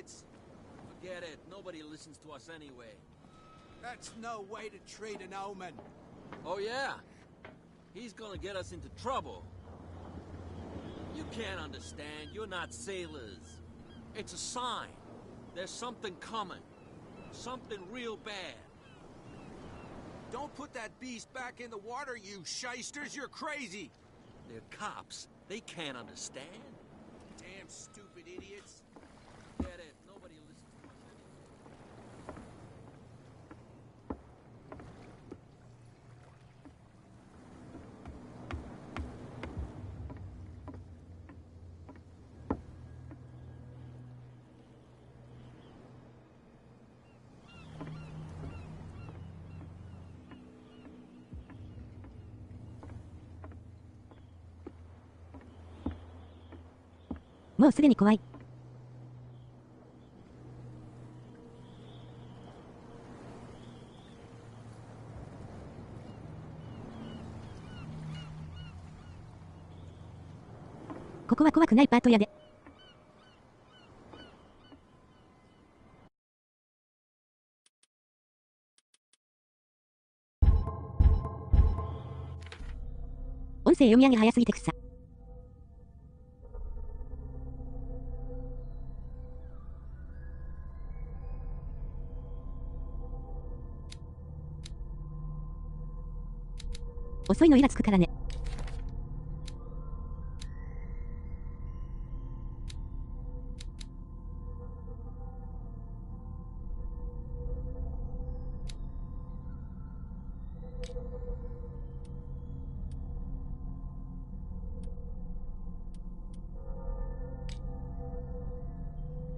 idiots. Forget it. Nobody listens to us anyway. That's no way to treat an omen. Oh, yeah? He's gonna get us into trouble. You can't understand. You're not sailors. It's a sign. There's something coming. Something real bad. Don't put that beast back in the water, you shysters. You're crazy. They're cops. They can't understand. Damn stupid idiots. Forget it. Nobody listens to us anyway.もうすでに怖い。ここは怖くないパートやで。音声読み上げ早すぎて草。遅いのイラつくからね。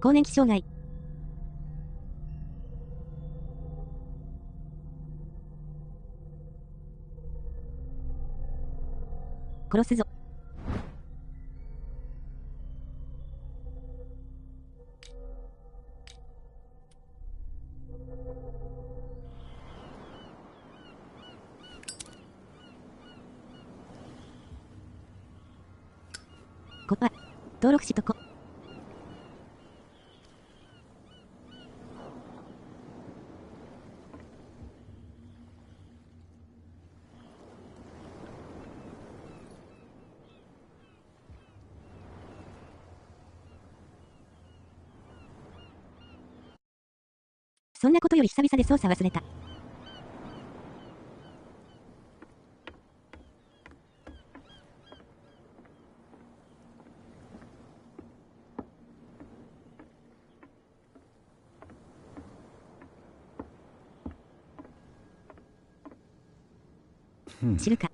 更年期障害。殺すぞ。ここは登録しとこ。そんなことより久々で操作忘れた。知るか。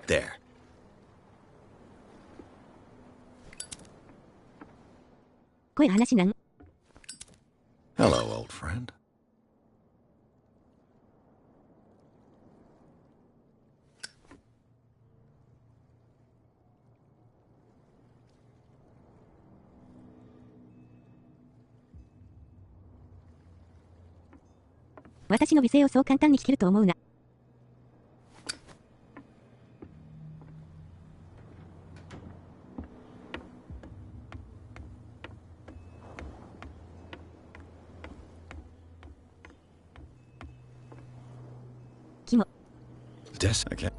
There. 声の話なん？ Hello, old friend. 私の美声をそう簡単に聞けると思うな。キモ。Des again.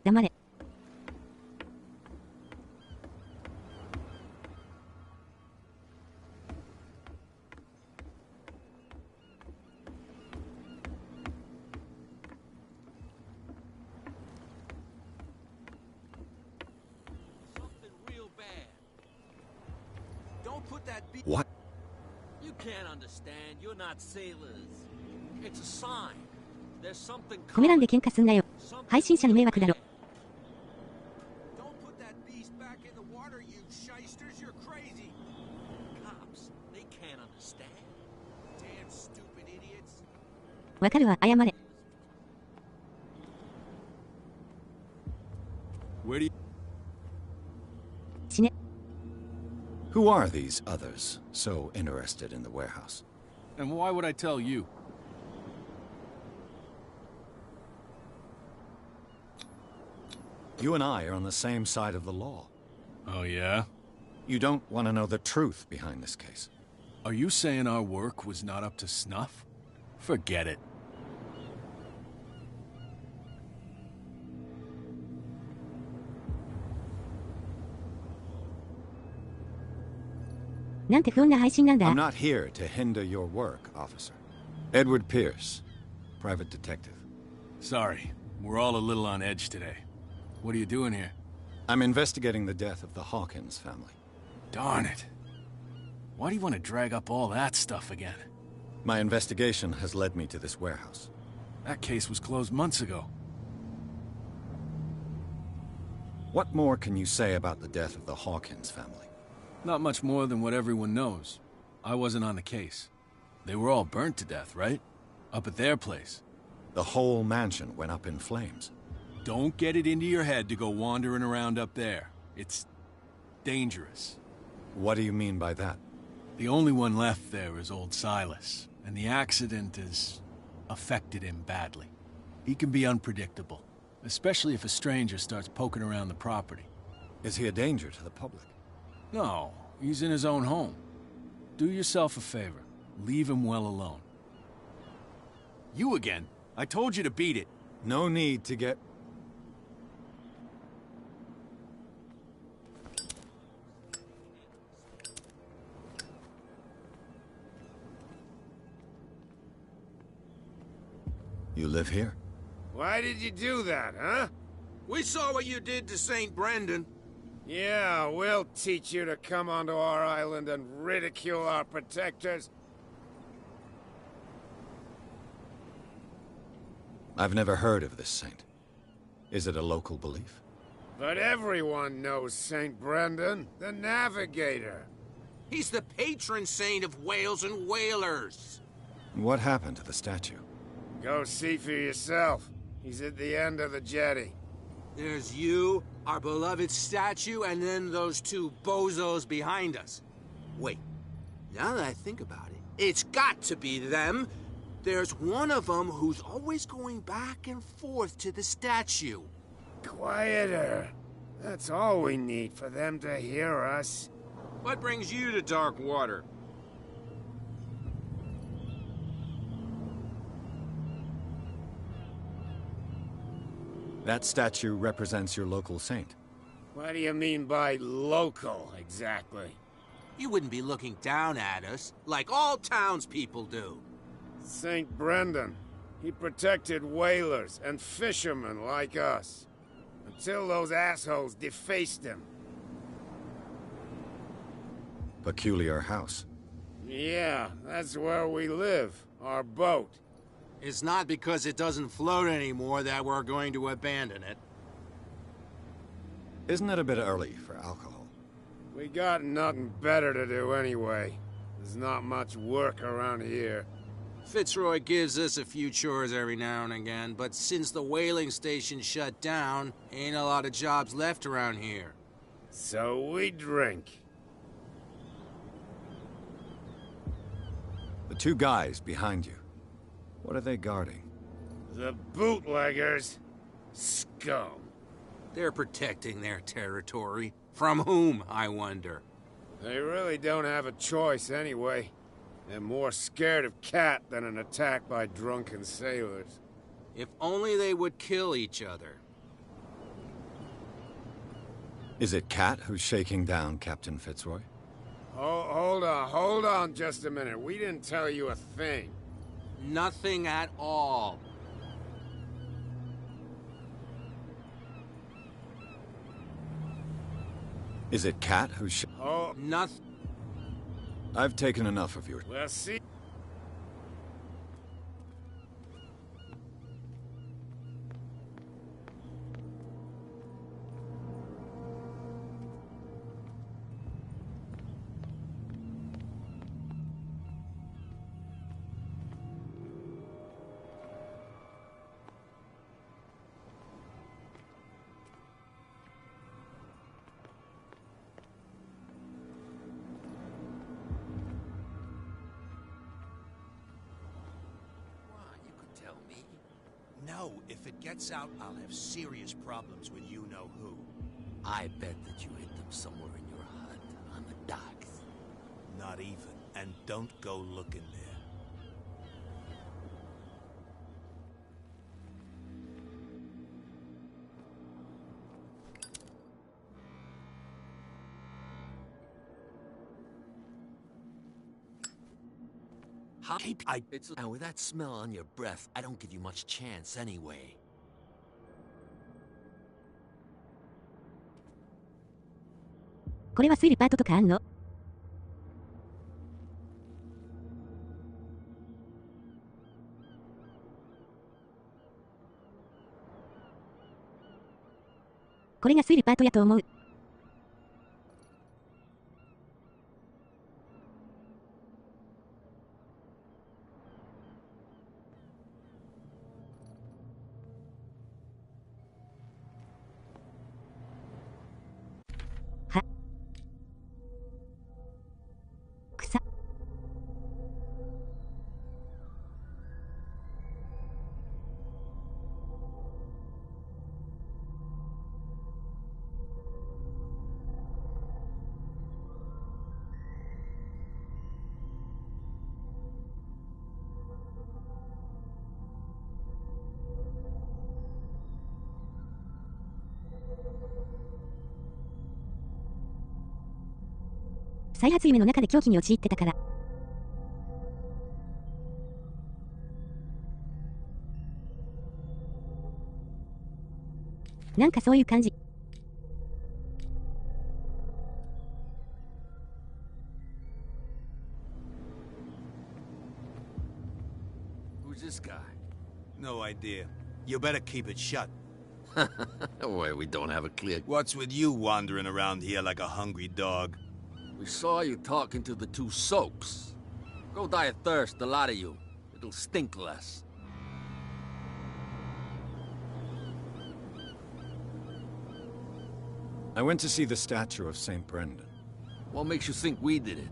黙れ。What? You can't understand. You're not sailors. It's a sign. There's something コメ欄 coming. で喧嘩すんなよ。配信者に迷惑だろ。わかるわ、謝れ。Where do you... 死ね。Who are these others so interested in the warehouse? And why would I tell you? You and I are on the same side of the law. Oh, yeah? You don't want to know the truth behind this case. Are you saying our work was not up to snuff? Forget it. I'm not here to hinder your work, officer. Edward Pierce, private detective. Sorry, we're all a little on edge today. What are you doing here? I'm investigating the death of the Hawkins family. Darn it. Why do you want to drag up all that stuff again? My investigation has led me to this warehouse. That case was closed months ago. What more can you say about the death of the Hawkins family? Not much more than what everyone knows. I wasn't on the case. They were all burnt to death, right? Up at their place. The whole mansion went up in flames. Don't get it into your head to go wandering around up there. It's dangerous. What do you mean by that? The only one left there is old Silas, and the accident has affected him badly. He can be unpredictable, especially if a stranger starts poking around the property. Is he a danger to the public? No, he's in his own home. Do yourself a favor. Leave him well alone. You again? I told you to beat it. No need to get... You live here? Why did you do that, huh? We saw what you did to St. Brendan. Yeah, we'll teach you to come onto our island and ridicule our protectors. I've never heard of this saint. Is it a local belief? But everyone knows St. Brendan, the Navigator. He's the patron saint of whales and whalers. What happened to the statue? Go see for yourself. He's at the end of the jetty. There's you, our beloved statue, and then those two bozos behind us. Wait, now that I think about it, it's got to be them. There's one of them who's always going back and forth to the statue. Quieter. That's all we need for them to hear us. What brings you to dark water? That statue represents your local saint. What do you mean by local, exactly? You wouldn't be looking down at us, like all townspeople do. St. Brendan. He protected whalers and fishermen like us. Until those assholes defaced him. Peculiar house. Yeah, that's where we live. Our boat. It's not because it doesn't float anymore that we're going to abandon it. Isn't it a bit early for alcohol? We got nothing better to do anyway. There's not much work around here. Fitzroy gives us a few chores every now and again, but since the whaling station shut down, ain't a lot of jobs left around here. So we drink. The two guys behind you. What are they guarding? The bootleggers. Scum. They're protecting their territory. From whom, I wonder? They really don't have a choice anyway. They're more scared of Cat than an attack by drunken sailors. If only they would kill each other. Is it Cat who's shaking down Captain Fitzroy? Hold on just a minute. We didn't tell you a thing. Nothing at all. Is it Cat who's Nothing. I've taken enough of your... We'll see. No, if it gets out, I'll have serious problems with you-know-who. I bet that you hid them somewhere in your hut on the docks. Not even. And don't go looking there. And with that smell on your breath, I don't give you much chance anyway. これは推理パートとかあんの？これが推理パートやと思う。は。草。再発夢の中で狂気に陥ってたから。なんかそういう感じ。Who's this guy? No idea. You better keep it shut. Well, we don't have a clear... What's with you wandering around here like a hungry dog? We saw you talking to the two soaks. Go die of thirst, the lot of you. It'll stink less. I went to see the statue of St. Brendan. What makes you think we did it?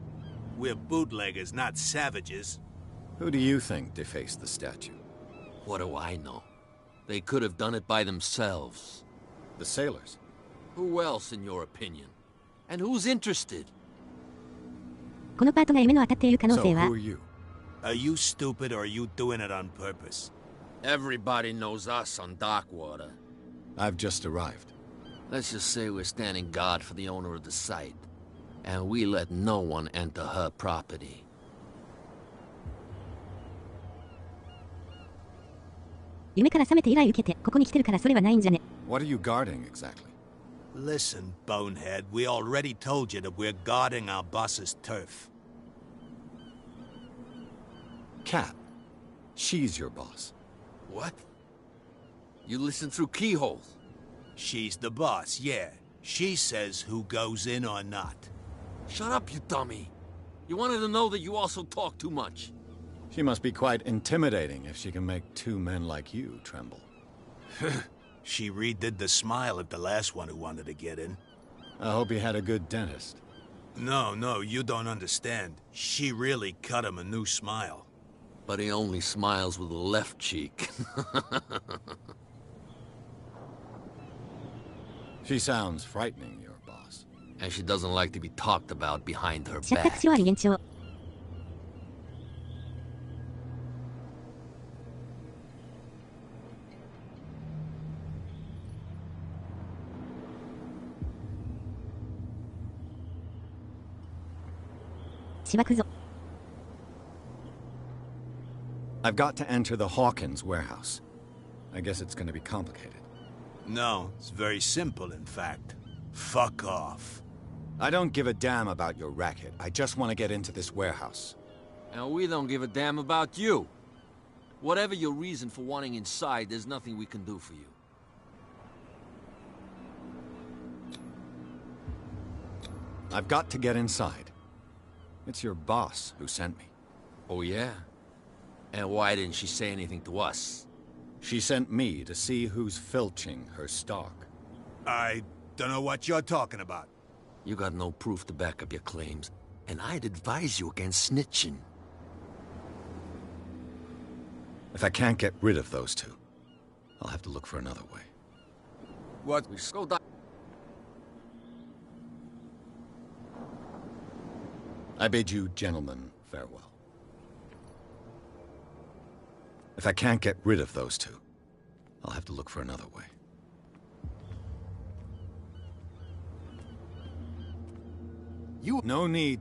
We're bootleggers, not savages. Who do you think defaced the statue? What do I know? They could have done it by themselves. The sailors. Who else, in your opinion? And who's interested? このパートが夢の当たっている可能 So 性は who are you? Are you stupid or are you doing it on purpose? Everybody knows us on Darkwater. I've just arrived. Let's just say we're standing guard for the owner of the site. And we let no one enter her property. 夢から覚めて依頼受けてここに来てるからそれはないんじゃね。 What are you guarding exactly? Listen, bonehead, we already told you that we're guarding our boss's turf. Cat. She's your boss. What? You listen through keyholes? She's the boss, yeah. She says who goes in or not. Shut up, you dummy. You wanted to know that you also talk too much. She must be quite intimidating if she can make two men like you tremble. She redid the smile at the last one who wanted to get in. I hope he had a good dentist. No, you don't understand. She really cut him a new smile. But he only smiles with the left cheek. She sounds frightening, your boss. And she doesn't like to be talked about behind her 着 back. 卓し終わり延長。しばくぞ。 I've got to enter the Hawkins warehouse. I guess it's going to be complicated. No, it's very simple, in fact. Fuck off. I don't give a damn about your racket. I just want to get into this warehouse. And we don't give a damn about you. Whatever your reason for wanting inside, there's nothing we can do for you. I've got to get inside. It's your boss who sent me. Oh, yeah? And why didn't she say anything to us? She sent me to see who's filching her stock. I don't know what you're talking about. You got no proof to back up your claims, and I'd advise you against snitching. If I can't get rid of those two, I'll have to look for another way. What? We go down. I bid you, gentlemen, farewell. If I can't get rid of those two, I'll have to look for another way. No need.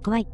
怖い。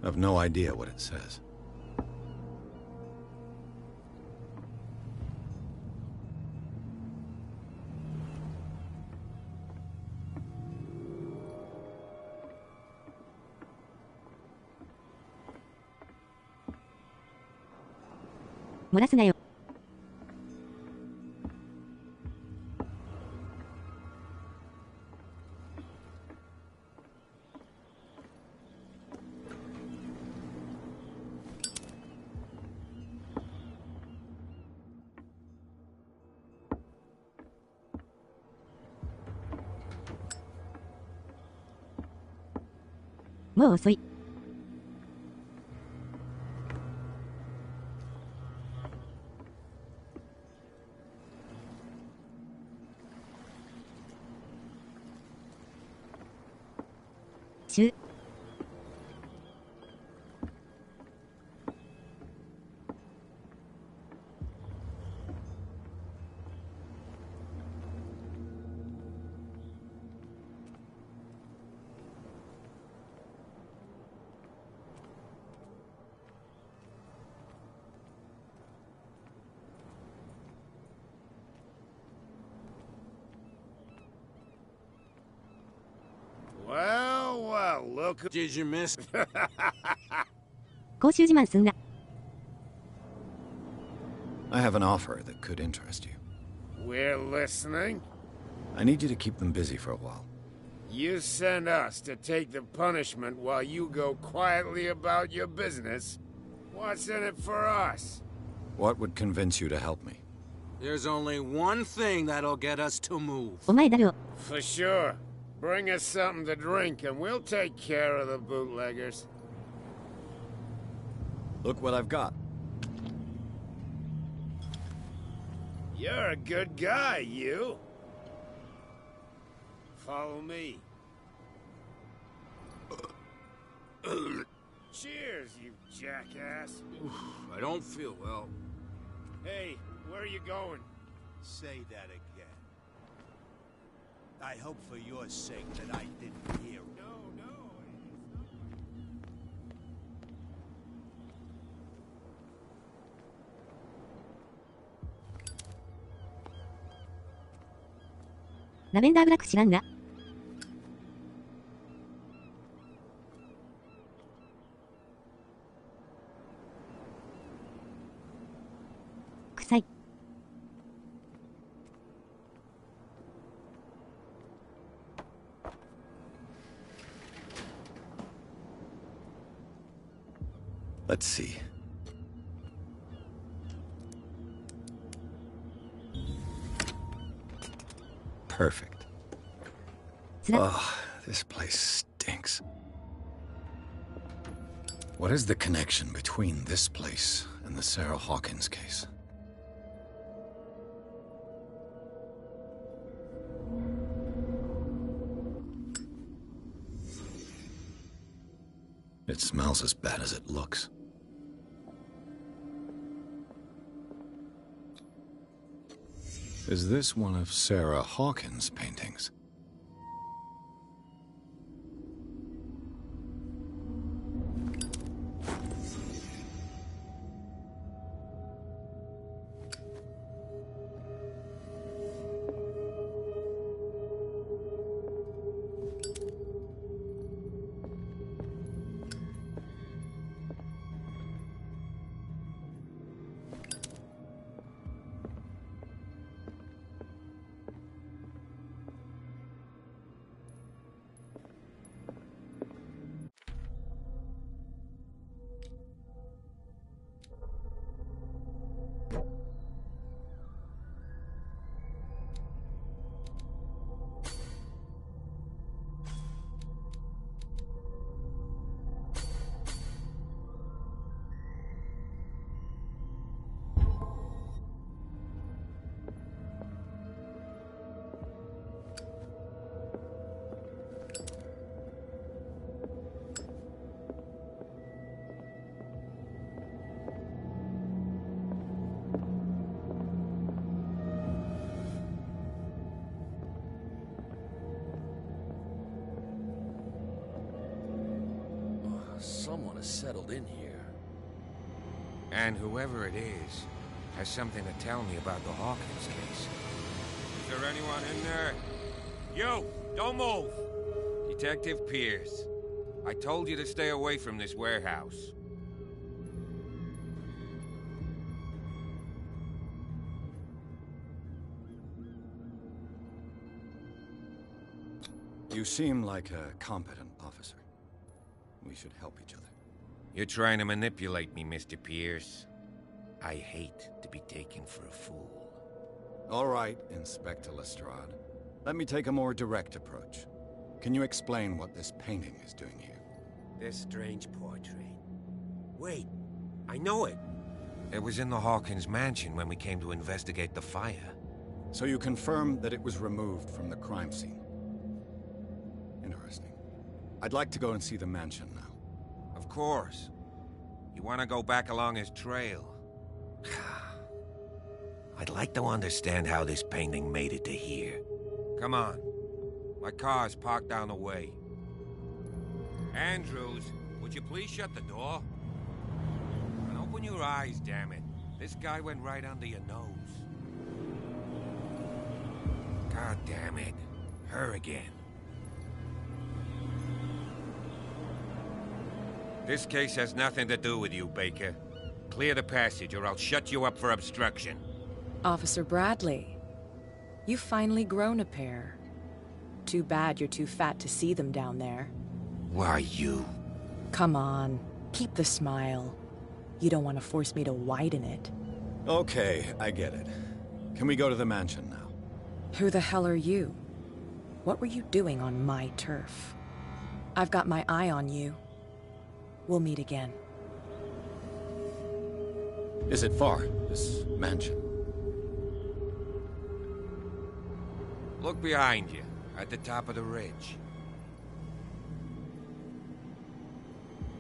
I've no idea what it says.漏らすなよ。もう遅い。シュ。Well, well, look. Did you miss? 公衆自慢すんな。I have an offer that could interest you. We're listening. I need you to keep them busy for a while. You send us to take the punishment while you go quietly about your business. What's in it for us? What would convince you to help me? There's only one thing that'll get us to move. お前誰を。For sure. Bring us something to drink and we'll take care of the bootleggers. Look what I've got. You're a good guy, you. Follow me. Cheers, you jackass. I don't feel well. Hey, where are you going? Say that again. I hope for your sake that I didn't hear. No, no. ラベンダーブラック知らんが。臭い。Let's see. Perfect. Oh, this place stinks. What is the connection between this place and the Sarah Hawkins case? It smells as bad as it looks. Is this one of Sarah Hawkins' paintings? Someone has settled in here. And whoever it is has something to tell me about the Hawkins case. Is there anyone in there? You! Don't move! Detective Pierce. I told you to stay away from this warehouse. You seem like a competent officer. We should help each other. You're trying to manipulate me, Mr. Pierce. I hate to be taken for a fool. All right, Inspector Lestrade. Let me take a more direct approach. Can you explain what this painting is doing here? This strange portrait. Wait, I know it. It was in the Hawkins mansion when we came to investigate the fire. So you confirm that it was removed from the crime scene? Interesting. I'd like to go and see the mansion now. Of course. You want to go back along his trail? I'd like to understand how this painting made it to here. Come on. My car's parked down the way. Andrews, would you please shut the door? And open your eyes, damn it. This guy went right under your nose. God damn it. Her again. This case has nothing to do with you, Baker. Clear the passage or I'll shut you up for obstruction. Officer Bradley, you've finally grown a pair. Too bad you're too fat to see them down there. Why, you? Come on, keep the smile. You don't want to force me to widen it. Okay, I get it. Can we go to the mansion now? Who the hell are you? What were you doing on my turf? I've got my eye on you. We'll meet again. Is it far, this mansion? Look behind you, at the top of the ridge.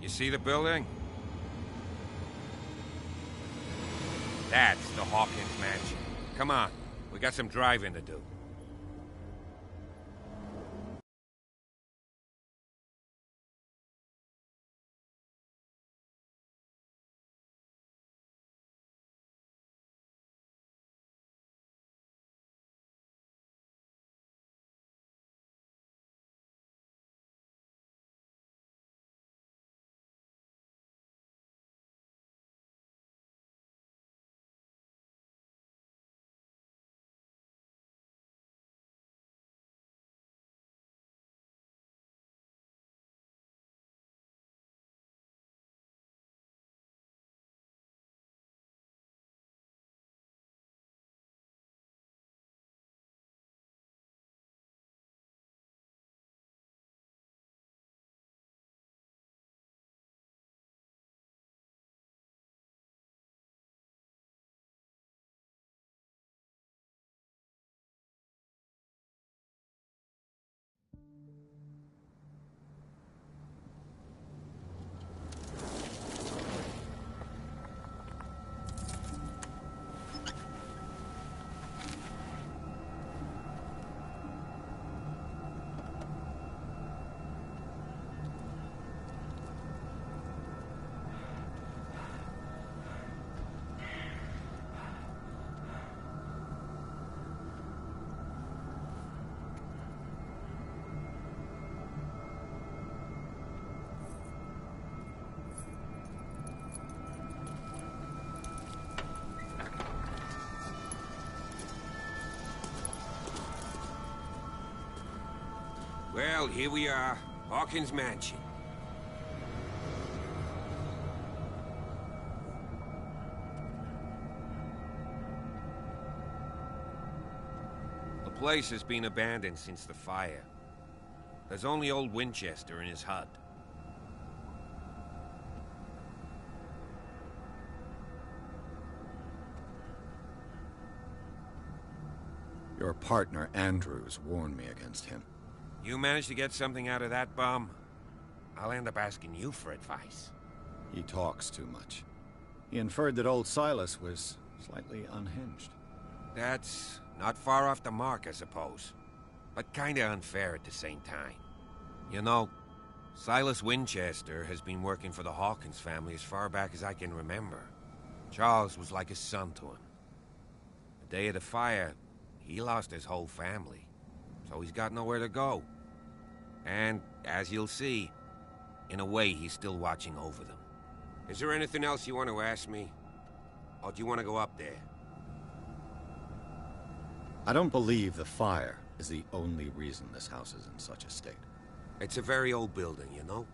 You see the building? That's the Hawkins mansion. Come on, we got some driving to do. Well, here we are. Hawkins Mansion. The place has been abandoned since the fire. There's only old Winchester in his hut. Your partner, Andrews, warned me against him. You managed to get something out of that bum? I'll end up asking you for advice. He talks too much. He inferred that old Silas was slightly unhinged. That's not far off the mark, I suppose. But kinda unfair at the same time. You know, Silas Winchester has been working for the Hawkins family as far back as I can remember. Charles was like a son to him. The day of the fire, he lost his whole family, so he's got nowhere to go. And, as you'll see, in a way, he's still watching over them. Is there anything else you want to ask me? Or do you want to go up there? I don't believe the fire is the only reason this house is in such a state. It's a very old building, you know?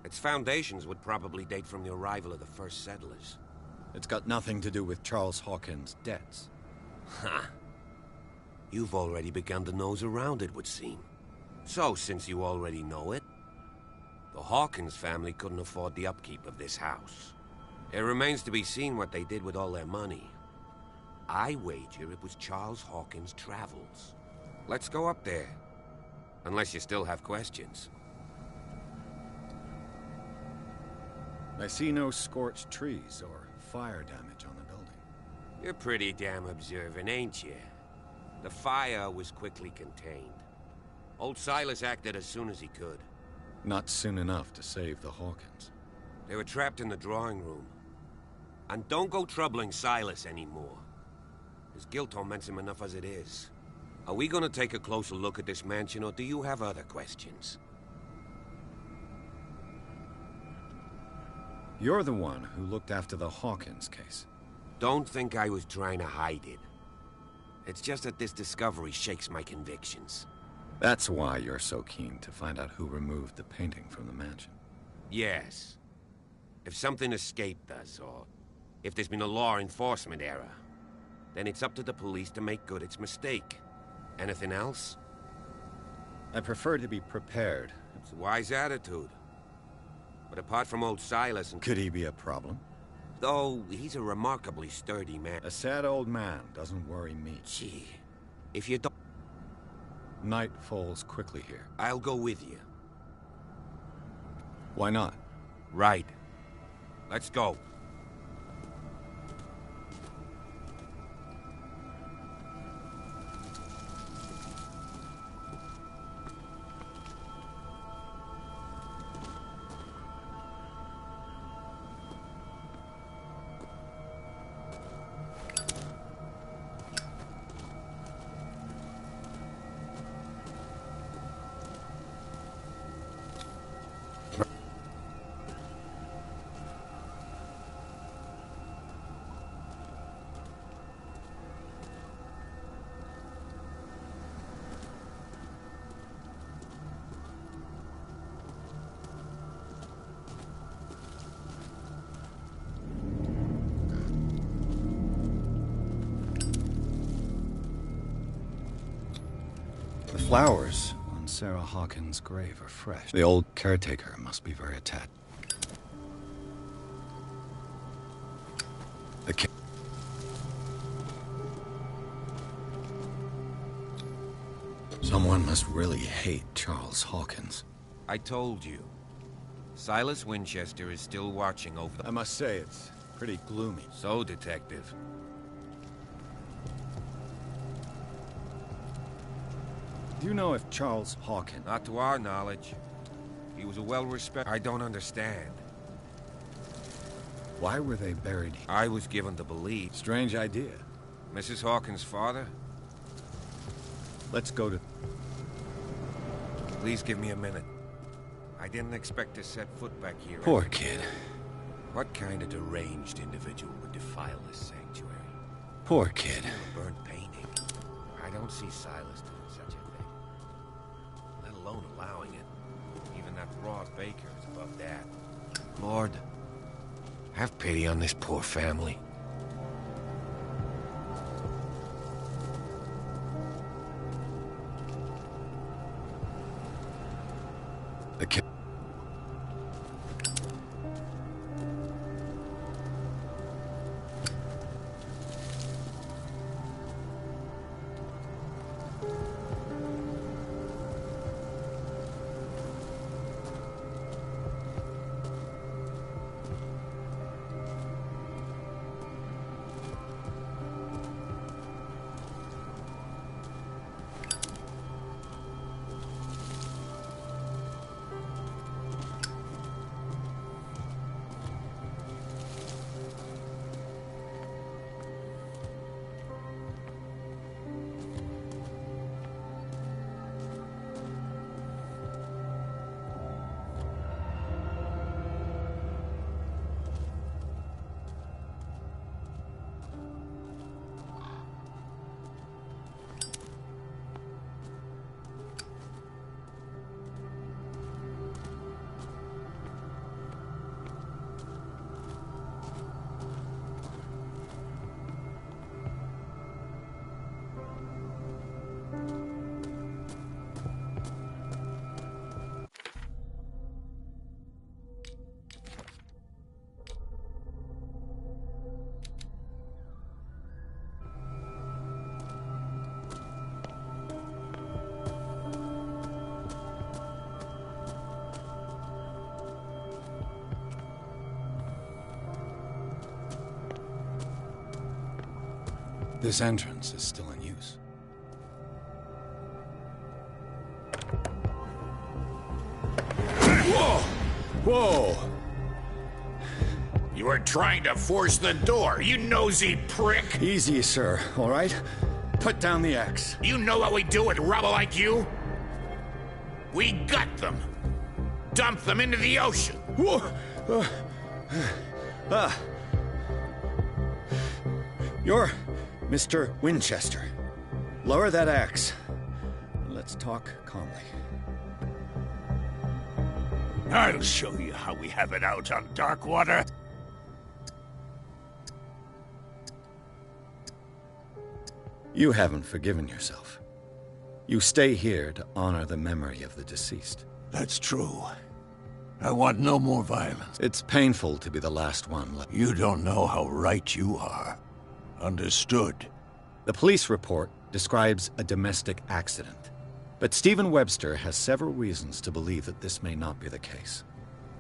Its foundations would probably date from the arrival of the first settlers. It's got nothing to do with Charles Hawkins' debts. Ha! You've already begun to nose around, it would seem. So, since you already know it, the Hawkins family couldn't afford the upkeep of this house. It remains to be seen what they did with all their money. I wager it was Charles Hawkins' travels. Let's go up there. Unless you still have questions. I see no scorched trees or fire damage on the building. You're pretty damn observant, ain't you? The fire was quickly contained. Old Silas acted as soon as he could. Not soon enough to save the Hawkins. They were trapped in the drawing room. And don't go troubling Silas anymore. His guilt torments him enough as it is. Are we gonna take a closer look at this mansion, or do you have other questions? You're the one who looked after the Hawkins case. Don't think I was trying to hide it. It's just that this discovery shakes my convictions. That's why you're so keen to find out who removed the painting from the mansion. Yes. If something escaped us, or if there's been a law enforcement error, then it's up to the police to make good its mistake. Anything else? I prefer to be prepared. It's a wise attitude. But apart from old Silas and... Could he be a problem? Though, he's a remarkably sturdy man. A sad old man doesn't worry me. Gee, if you don't... Night falls quickly here. I'll go with you. Why not? Right. Let's go. The flowers on Sarah Hawkins' grave are fresh. The old caretaker must be very attached. Someone must really hate Charles Hawkins. I told you. Silas Winchester is still watching over the... I must say, it's pretty gloomy. So, Detective. Do you know if Charles Hawkins... Not to our knowledge. He was a well-respected... I don't understand. Why were they buried here? I was given to believe. Strange idea. Mrs. Hawkins' father? Let's go to... Please give me a minute. I didn't expect to set foot back here. Poor kid. What kind of deranged individual would defile this sanctuary? Poor kid. A burnt painting. I don't see Silas doing such a thing. Let alone allowing it. Even that raw baker is above that. Lord, have pity on this poor family. The kid. This entrance is still in use. Whoa! Whoa! You were trying to force the door, you nosy prick! Easy, sir, all right? Put down the axe. You know what we do with rubble like you? We gut them. Dump them into the ocean. Whoa! You're Mr. Winchester. Lower that axe. Let's talk calmly. I'll show you how we have it out on Darkwater. You haven't forgiven yourself. You stay here to honor the memory of the deceased. That's true. I want no more violence. It's painful to be the last one left. You don't know how right you are. Understood. The police report describes a domestic accident, but Stephen Webster has several reasons to believe that this may not be the case.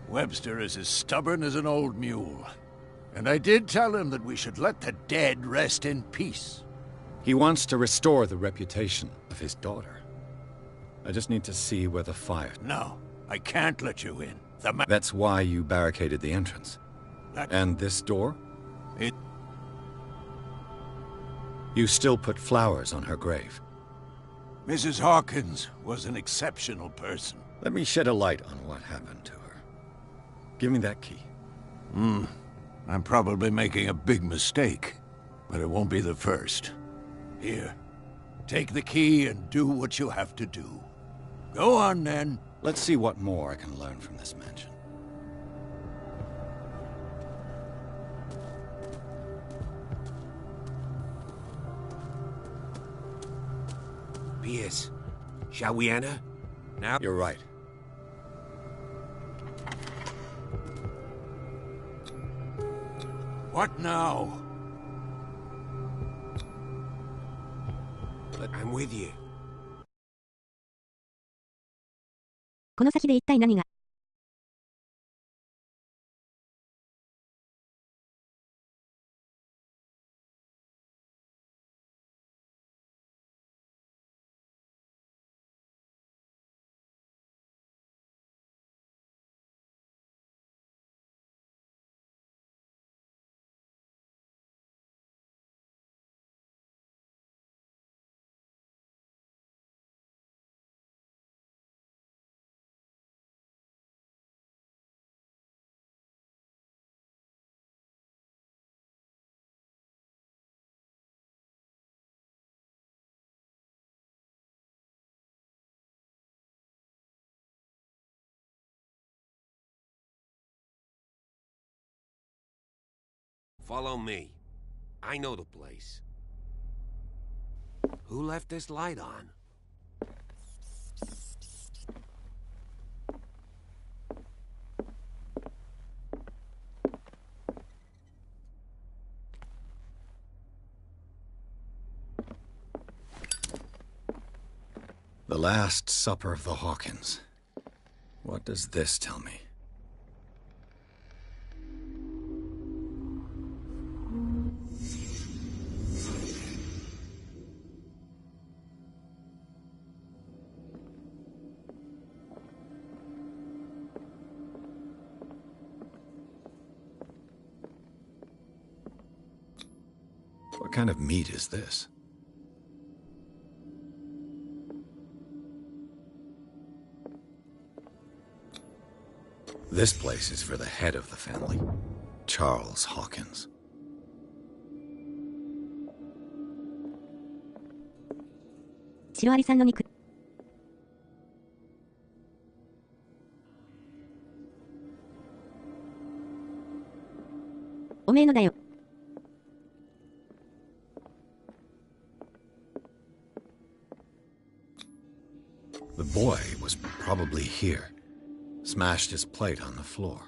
Webster is as stubborn as an old mule. And I did tell him that we should let the dead rest in peace. He wants to restore the reputation of his daughter. I just need to see where the fire... No, I can't let you in. That's why you barricaded the entrance. And this door? You still put flowers on her grave. Mrs. Hawkins was an exceptional person. Let me shed a light on what happened to her. Give me that key. I'm probably making a big mistake, but it won't be the first. Here, take the key and do what you have to do. Go on, then. Let's see what more I can learn from this mansion. Pierce, shall we enter? Now You're right. What now? I'm with you. この先で一体何が Follow me. I know the place. Who left this light on? The Last Supper of the Hawkins. What does this tell me? What kind of meat is this? This place is for the head of the family, Charles Hawkins. The boy was probably here. Smashed his plate on the floor.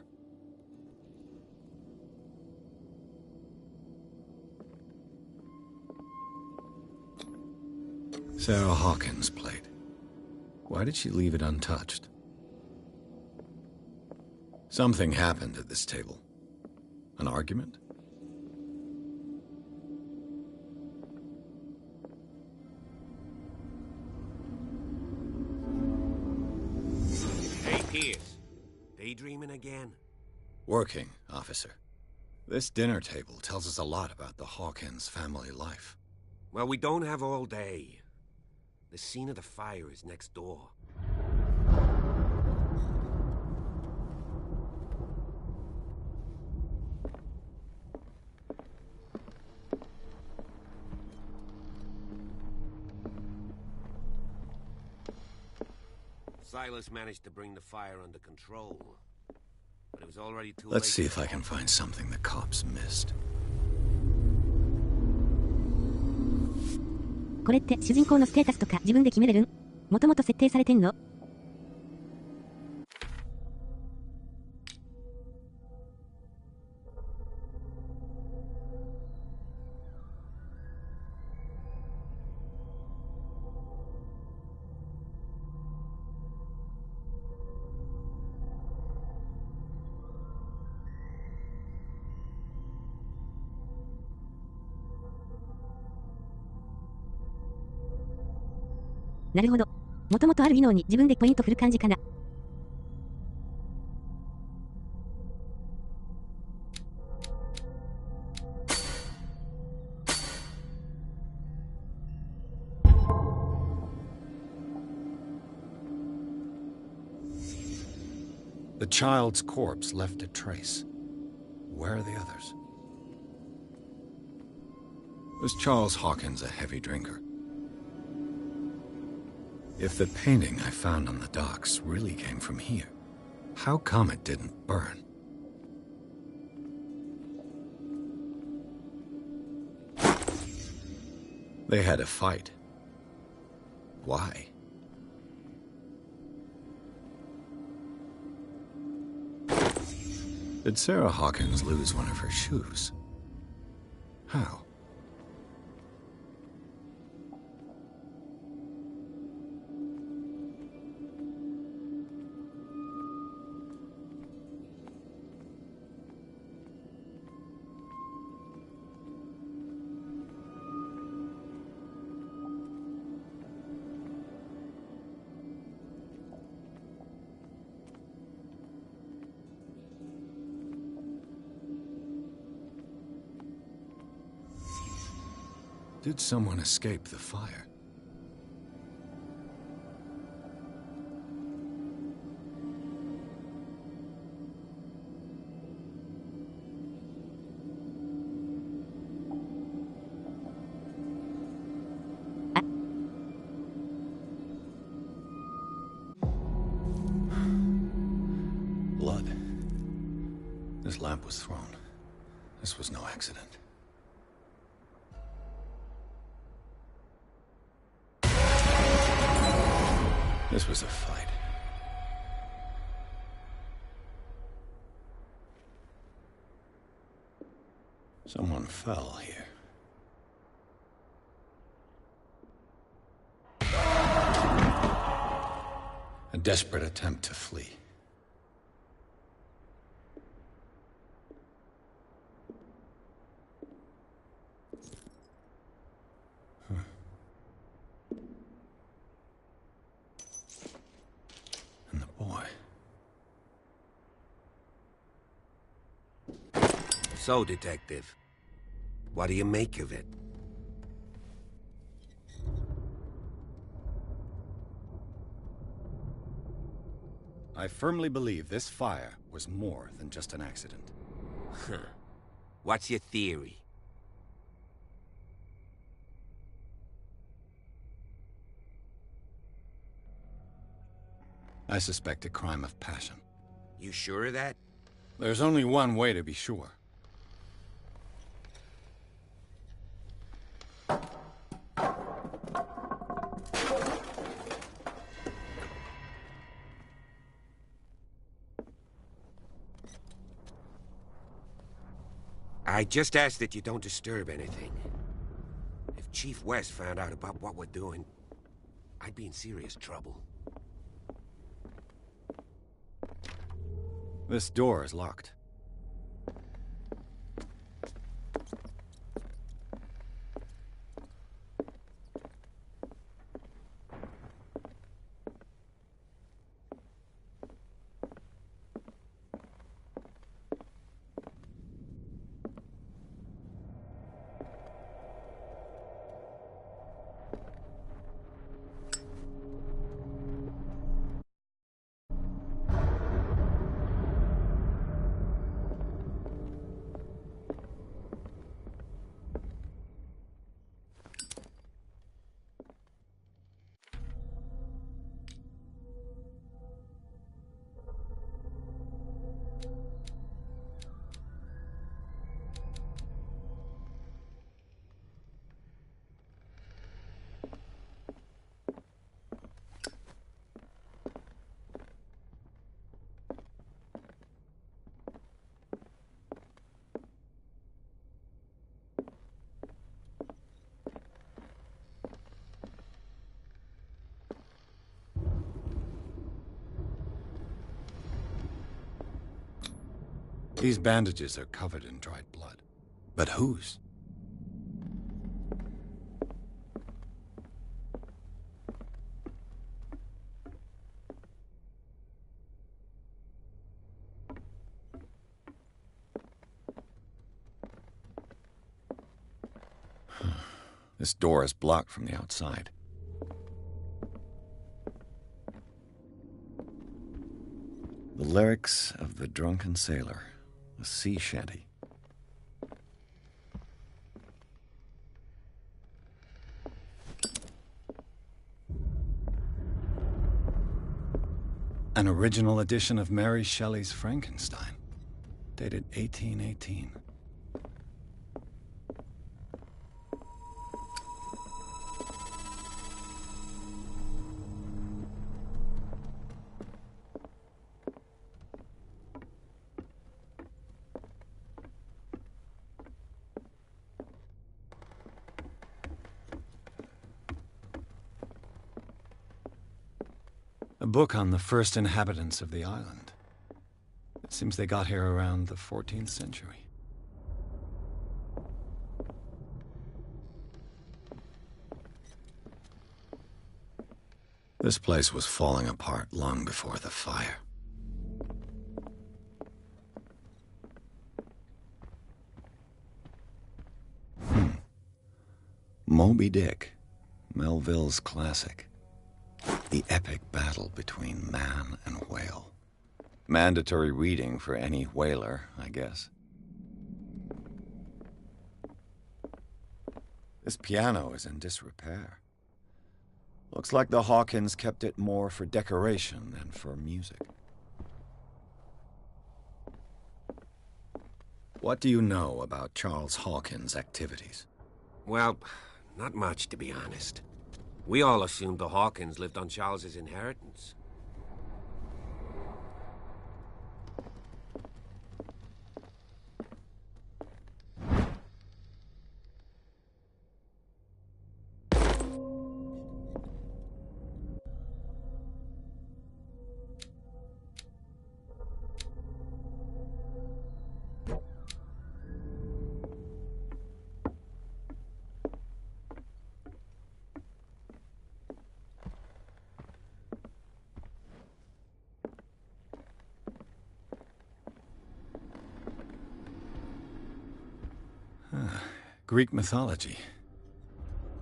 Sarah Hawkins' plate. Why did she leave it untouched? Something happened at this table. An argument? Daydreaming again? Working, officer. This dinner table tells us a lot about the Hawkins family life. Well, we don't have all day. The scene of the fire is next door. Silas managed to bring the fire under control, but it was already too late. Let's see if I can find something the cops missed. これって主人公のステータスとか自分で決めれるん？もともと設定されてんの？ なるほど。もともとある技能に自分でポイント振る感じかな。The child's corpse left a trace. Where are the others? Was Charles Hawkins a heavy drinker? If the painting I found on the docks really came from here, how come it didn't burn? They had a fight. Why? Did Sarah Hawkins lose one of her shoes? How? Did someone escape the fire? Blood. This lamp was thrown. This was no accident. This was a fight. Someone fell here. A desperate attempt to flee. And the boy. So, Detective, what do you make of it? I firmly believe this fire was more than just an accident. Huh. What's your theory? I suspect a crime of passion. You sure of that? There's only one way to be sure. I just ask that you don't disturb anything. If Chief West found out about what we're doing, I'd be in serious trouble. This door is locked. These bandages are covered in dried blood. But whose? This door is blocked from the outside. The lyrics of the drunken sailor. A sea shanty. An original edition of Mary Shelley's Frankenstein, dated 1818. A book on the first inhabitants of the island. It seems they got here around the 14th century. This place was falling apart long before the fire. Moby Dick, Melville's classic. The epic battle between man and whale. Mandatory reading for any whaler, I guess. This piano is in disrepair. Looks like the Hawkins kept it more for decoration than for music. What do you know about Charles Hawkins' activities? Well, not much, to be honest. We all assumed the Hawkins lived on Charles's inheritance. Greek mythology.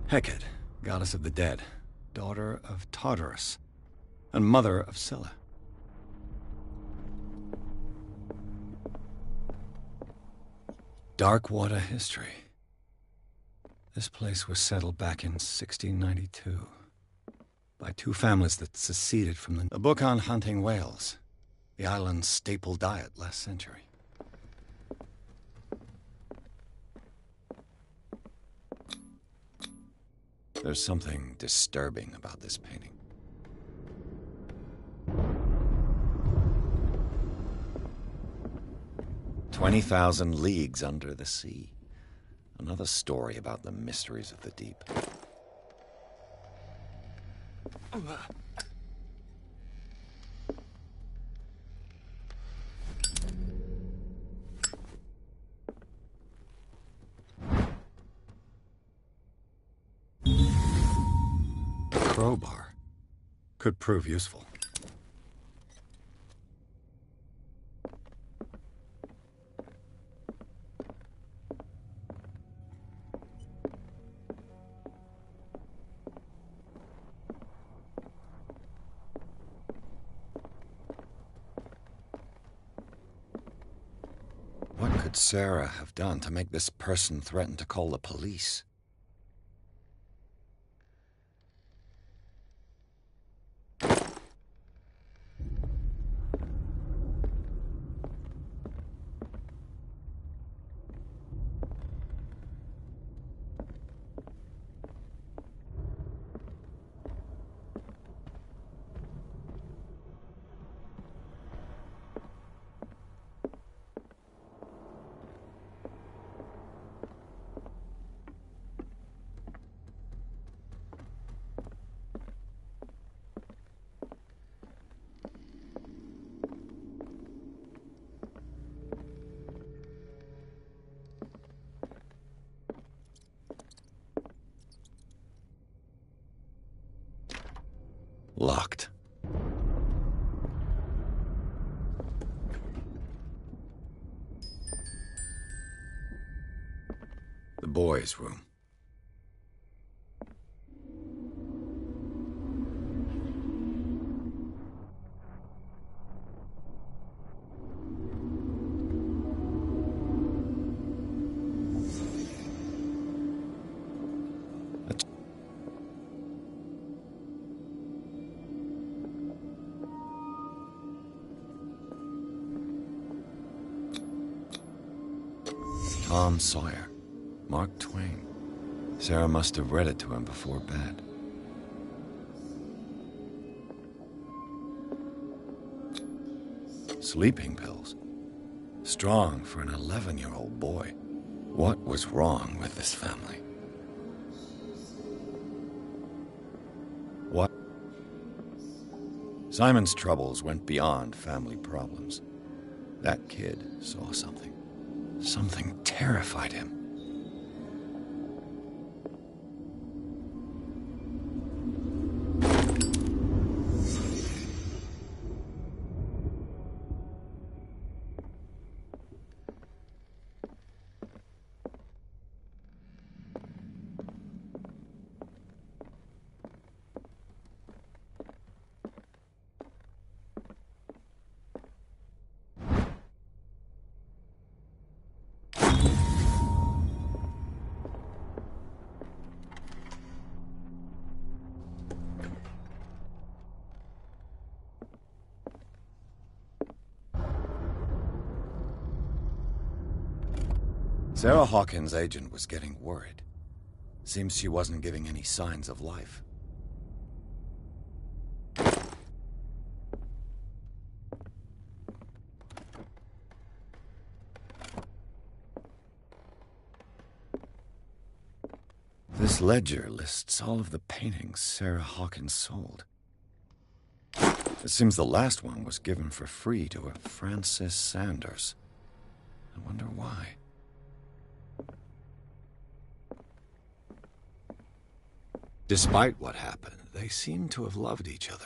Hecate, goddess of the dead, daughter of Tartarus, and mother of Scylla. Darkwater history. This place was settled back in 1692 by two families that seceded from the... A book on hunting whales, the island's staple diet last century. There's something disturbing about this painting. "20,000 Leagues Under the Sea." Another story about the mysteries of the deep. Crowbar could prove useful. What could Sarah have done to make this person threaten to call the police? Locked. The boys' room. Tom Sawyer, Mark Twain. Sarah must have read it to him before bed. Sleeping pills. Strong for an 11-year-old boy. What was wrong with this family? What? Simon's troubles went beyond family problems. That kid saw something. Something terrified him. Sarah Hawkins' agent was getting worried. Seems she wasn't giving any signs of life. This ledger lists all of the paintings Sarah Hawkins sold. It seems the last one was given for free to a Francis Sanders. I wonder why. Despite what happened, they seem to have loved each other.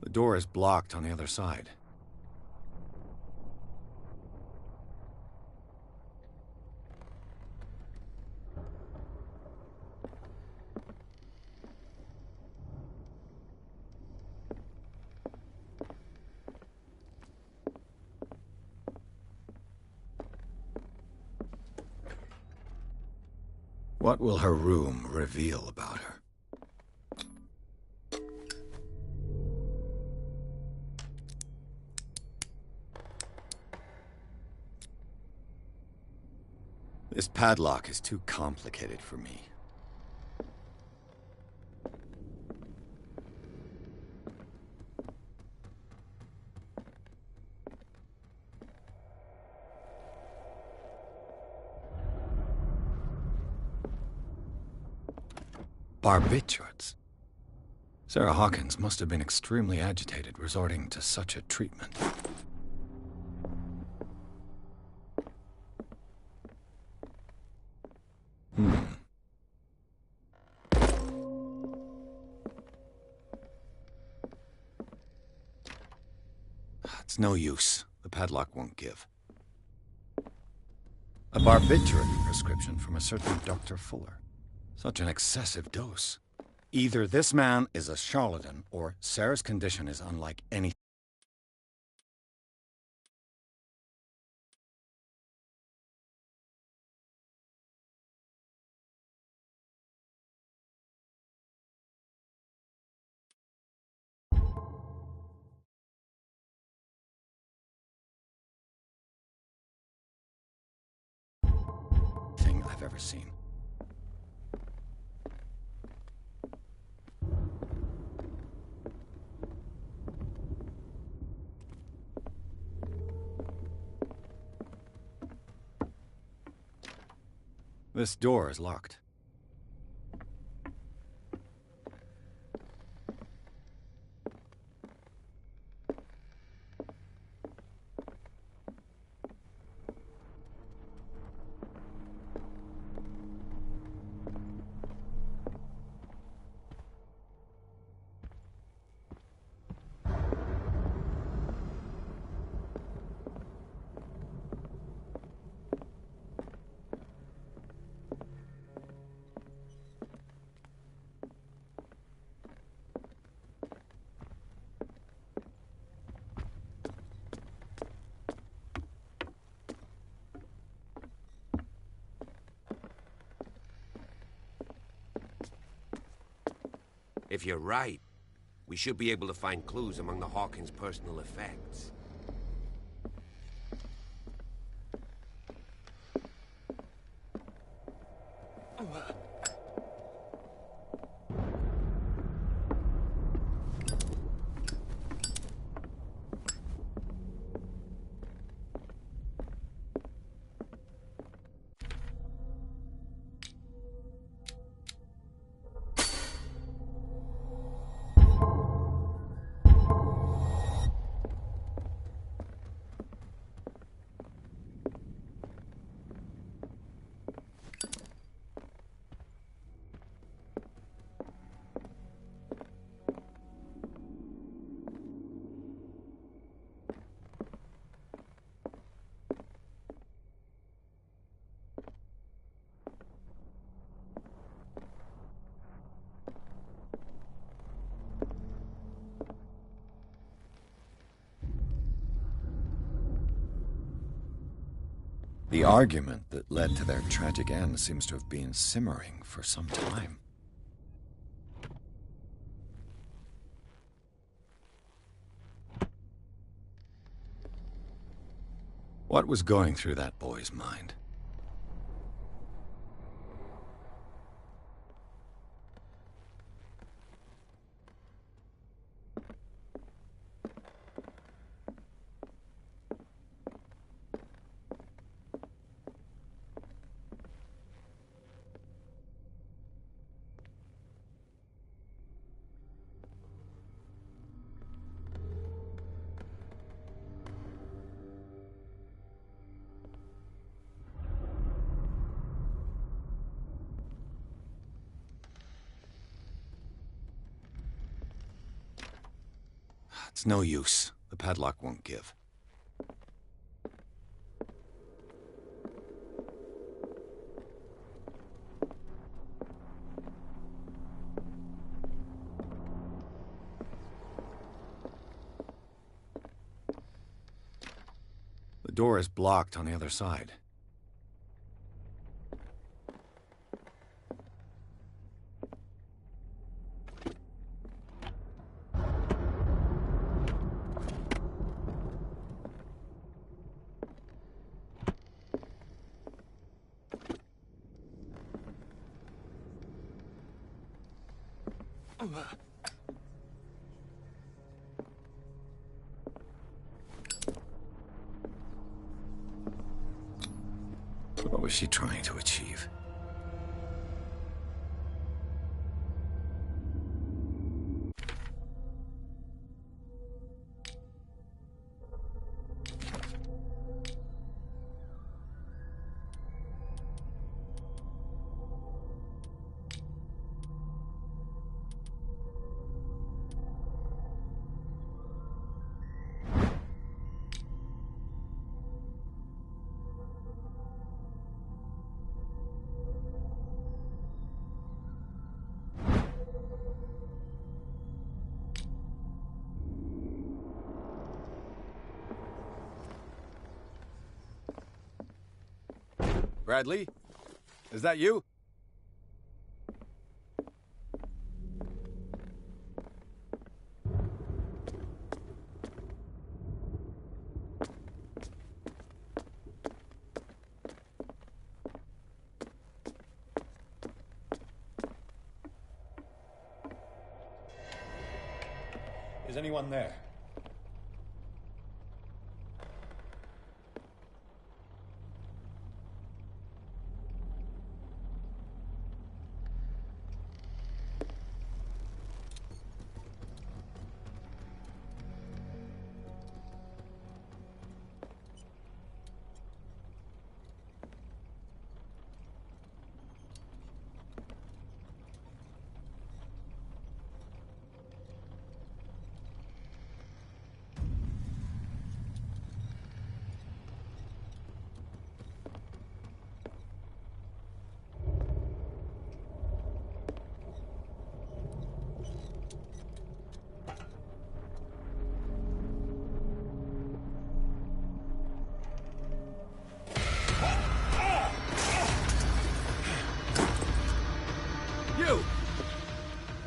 The door is blocked on the other side. What will her room reveal about her? This padlock is too complicated for me. Barbiturates. Sarah Hawkins must have been extremely agitated resorting to such a treatment. It's no use. The padlock won't give. A barbiturate prescription from a certain Dr. Fuller. Such an excessive dose. Either this man is a charlatan, or Sarah's condition is unlike anything. I've ever seen. This door is locked. If you're right, we should be able to find clues among the Hawkins' personal effects. The argument that led to their tragic end seems to have been simmering for some time. What was going through that boy's mind? It's no use. The padlock won't give. The door is blocked on the other side. What was she trying to achieve? Bradley? Is that you? Is anyone there?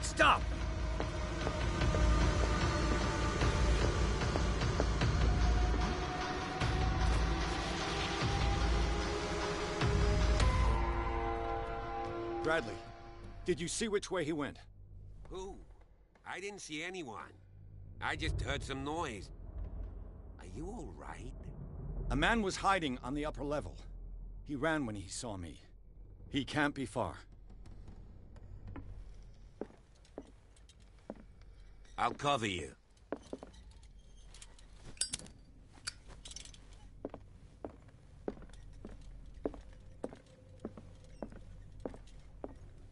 Stop! Bradley, did you see which way he went? Who? I didn't see anyone. I just heard some noise. Are you all right? A man was hiding on the upper level. He ran when he saw me. He can't be far. I'll cover you.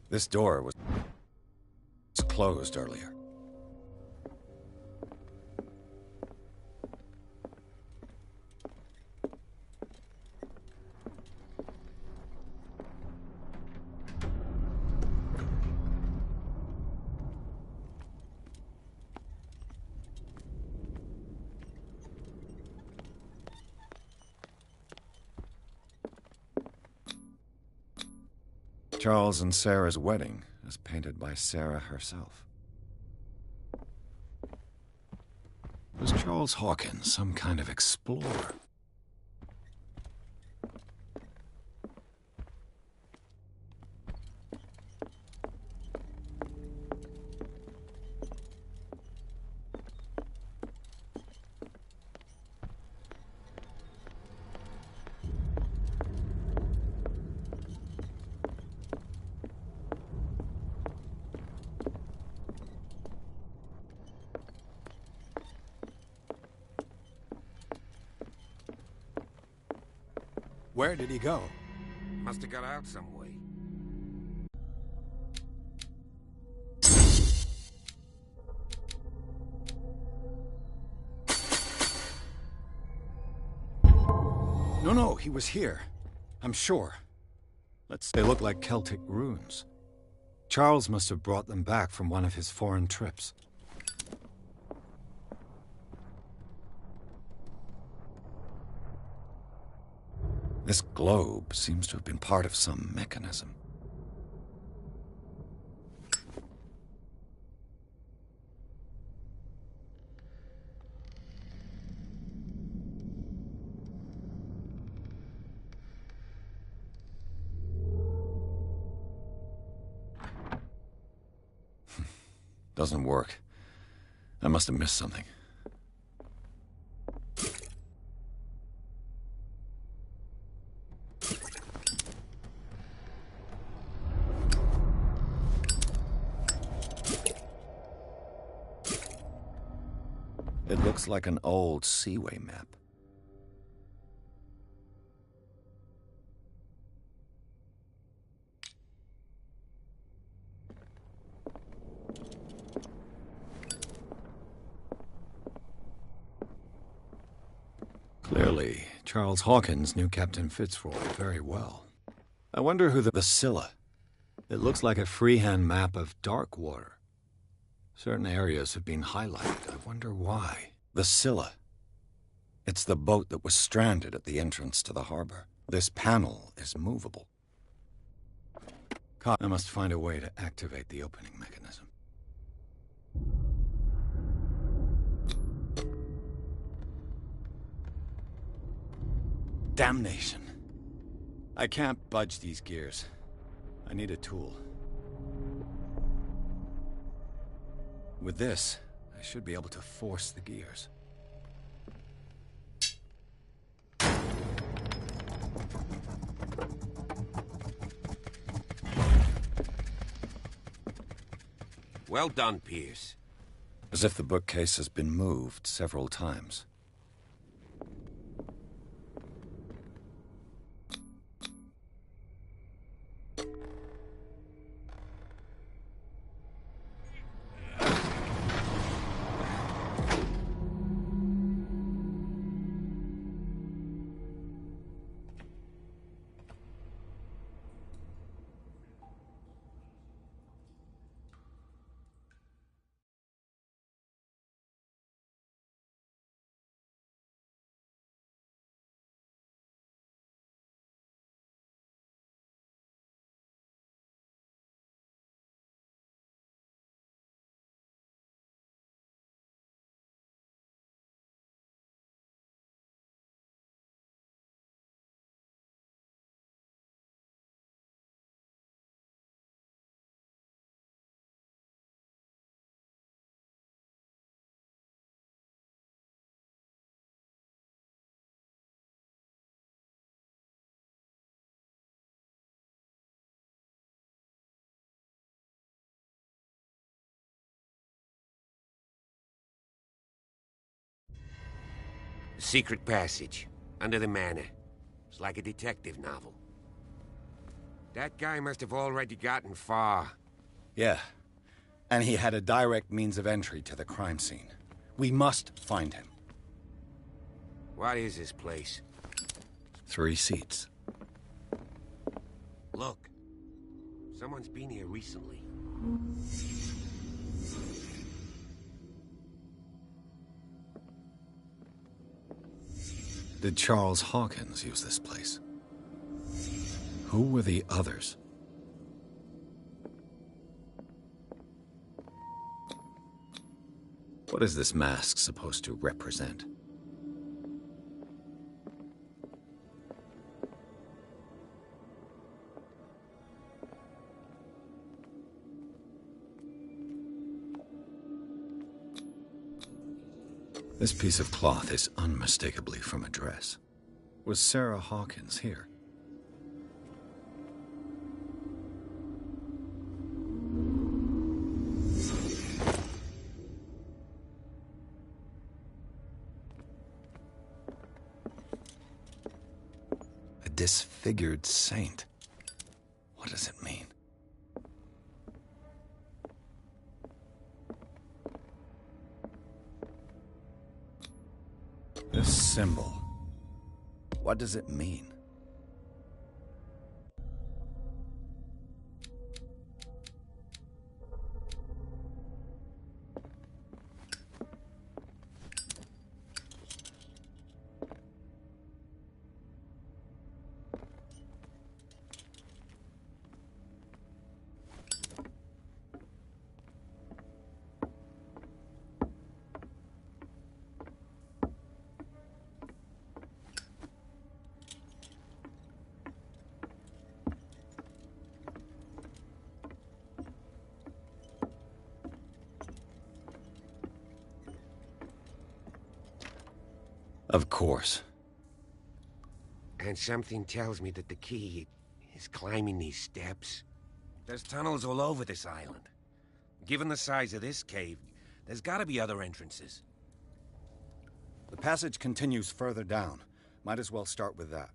This door was closed earlier. Charles and Sarah's wedding, as painted by Sarah herself. Was Charles Hawkins some kind of explorer? Where did he go? Must have got out some way. No, he was here. I'm sure. They look like Celtic runes. Charles must have brought them back from one of his foreign trips. This globe seems to have been part of some mechanism. Doesn't work. I must have missed something. It looks like an old seaway map. Clearly, Charles Hawkins knew Captain Fitzroy very well. I wonder who the Scylla. It looks like a freehand map of dark water. Certain areas have been highlighted. I wonder why. The Scylla. It's the boat that was stranded at the entrance to the harbor. This panel is movable. I must find a way to activate the opening mechanism. Damnation. I can't budge these gears. I need a tool. With this, I should be able to force the gears. Well done, Pierce. As if the bookcase has been moved several times. The secret passage, under the manor. It's like a detective novel. That guy must have already gotten far. Yeah. And he had a direct means of entry to the crime scene. We must find him. What is this place? 3 seats. Look. Someone's been here recently. Did Charles Hawkins use this place? Who were the others? What is this mask supposed to represent? This piece of cloth is unmistakably from a dress. Was Sarah Hawkins here? A disfigured saint. What does it mean? This symbol. What does it mean? Of course. And something tells me that the key is climbing these steps. There's tunnels all over this island. Given the size of this cave, there's gotta be other entrances. The passage continues further down. Might as well start with that.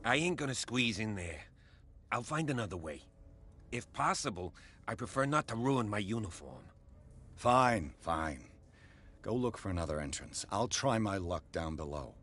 I ain't gonna squeeze in there. I'll find another way. If possible, I prefer not to ruin my uniform. Fine, fine. Go look for another entrance. I'll try my luck down below.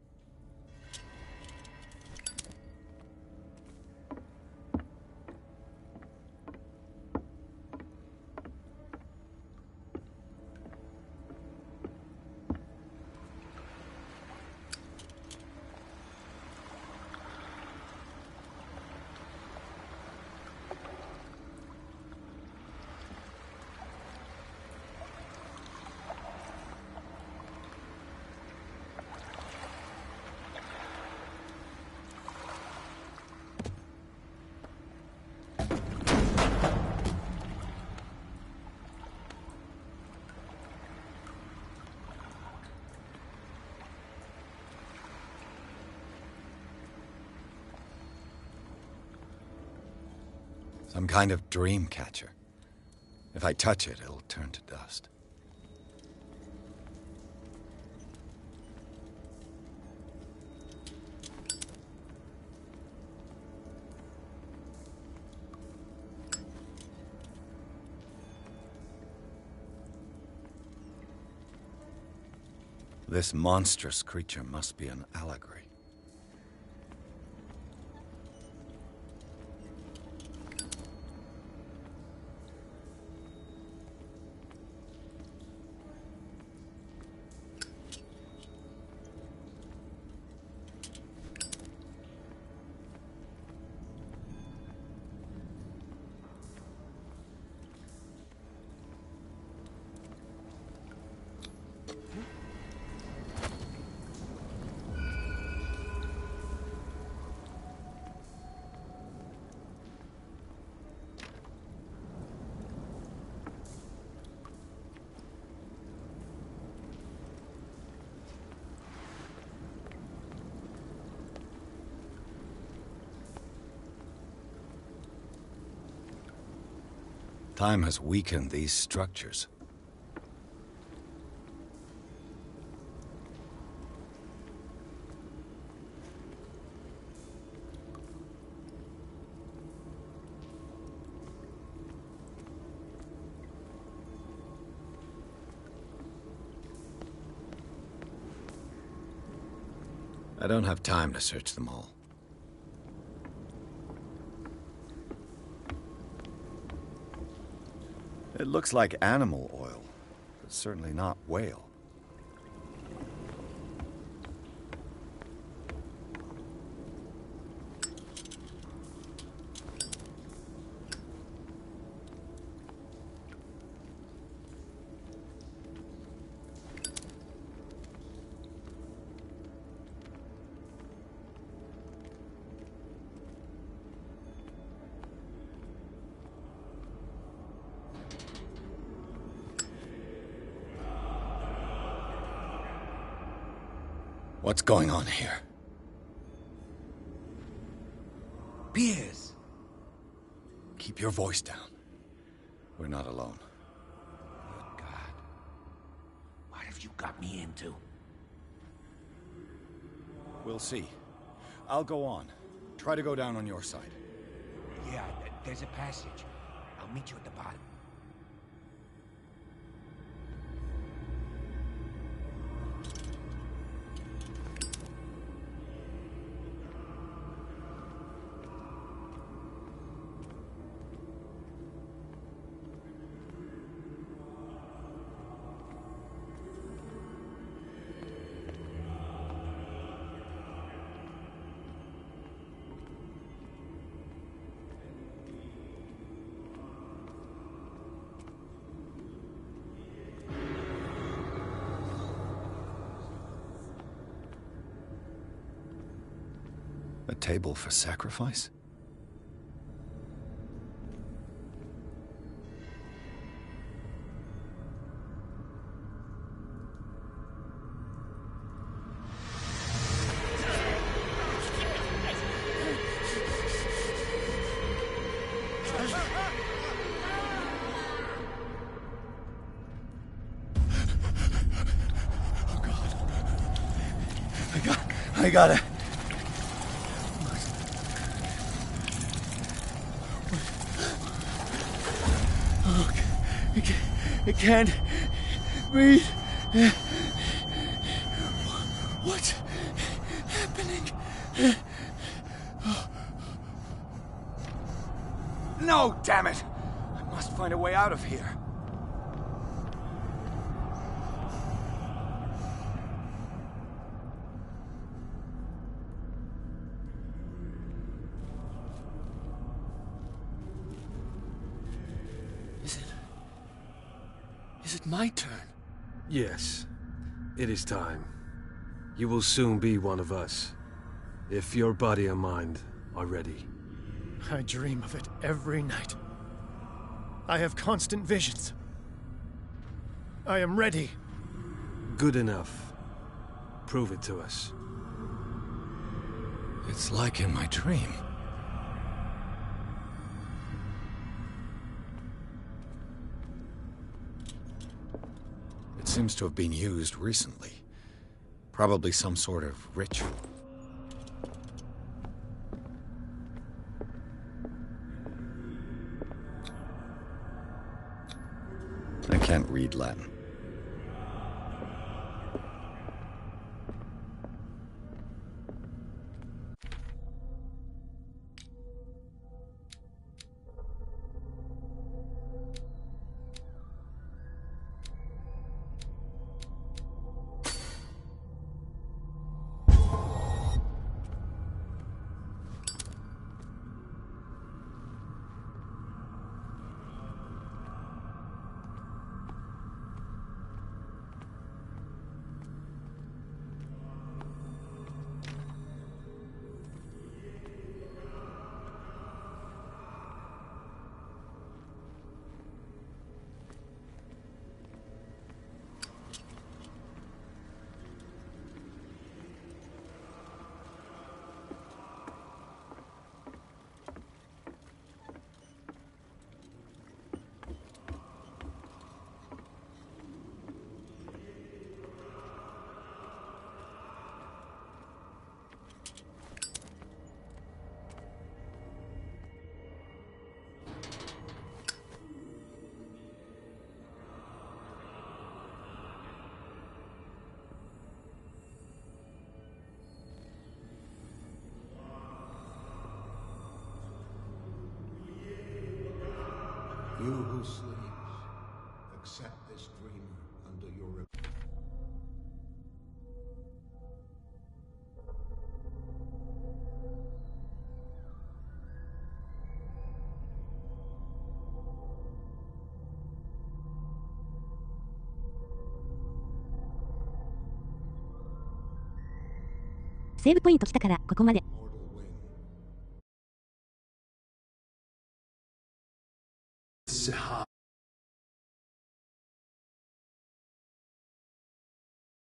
Some kind of dream catcher. If I touch it, it'll turn to dust. This monstrous creature must be an allegory. Time has weakened these structures. I don't have time to search them all. It looks like animal oil, but certainly not whale. What's going on here? Piers! Keep your voice down. We're not alone. Good God. What have you got me into? We'll see. I'll go on. Try to go down on your side. Yeah, there's a passage. I'll meet you at the bottom. A table for sacrifice? Oh God. I got it. I can't breathe. What's happening? No, damn it! I must find a way out of here. Is it my turn? Yes. It is time. You will soon be one of us, if your body and mind are ready. I dream of it every night. I have constant visions. I am ready. Good enough. Prove it to us. It's like in my dream. It seems to have been used recently. Probably some sort of ritual. I can't read Latin. You who sleeps, accept this dreamer under your...セーブポイント来たからここまで。